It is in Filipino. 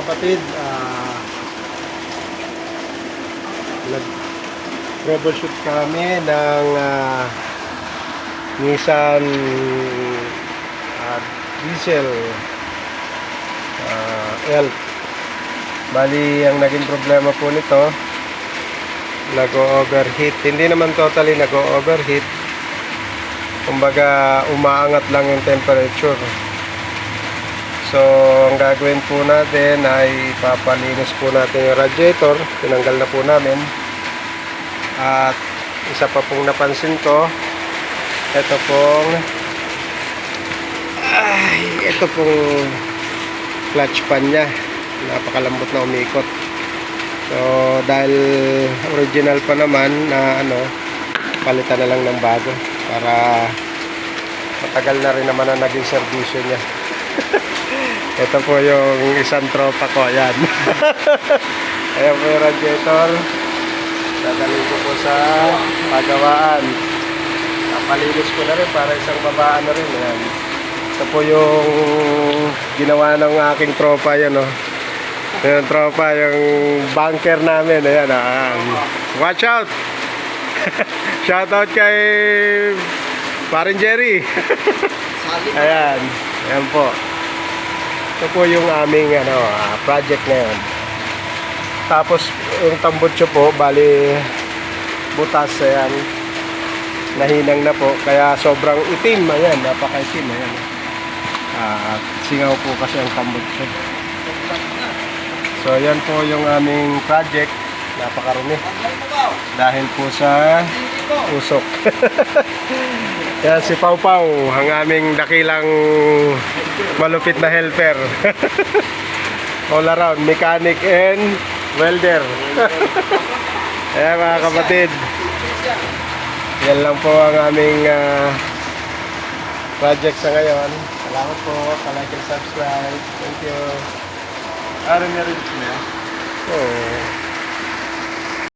kapatid, nag-troubleshoot kami ng Nissan diesel Elf. Bali, ang naging problema po nito, nag-overheat. Hindi naman totally nag-overheat, kumbaga umaangat lang yung temperature. So, ang gagawin po natin ay papalinis po natin yung radiator. Tinanggal na po namin. At isa pa pong napansin ko, ito pong clutch pan nya, napakalambot na umikot. So, dahil original pa naman na palitan na lang ng bago para matagal na rin naman ang naging serbisyo nya. Ito po yung isang tropa ko, ayan. Ayan po yung radiator. Dadalhin ko po sa pagawaan. Napalinis ko na rin para isang babaan na rin. Ayan. Ito po yung ginawa ng aking tropa, yan o. Yung tropa, yung bunker namin. Ayan, ayan. Watch out! Shout out kay Parin Jerry. Ayan. Ayan po. Ito po yung aming project ngayon. Tapos yung tambutso po, bali butas, ayan. Nahinang na po, kaya sobrang itim. Ayan, napaka-itim. Ayan. Singaw po kasi ang tambutso. So yan po yung aming project. Napakarumi dahil po sa usok. Yan si Pau Pau, ang aming dakilang malupit na helper. All around, mechanic and welder. Ayan mga kapatid, yan lang po ang aming project sa ngayon. Salamat po, like and subscribe. Thank you. Araw niya rin siya. Oh.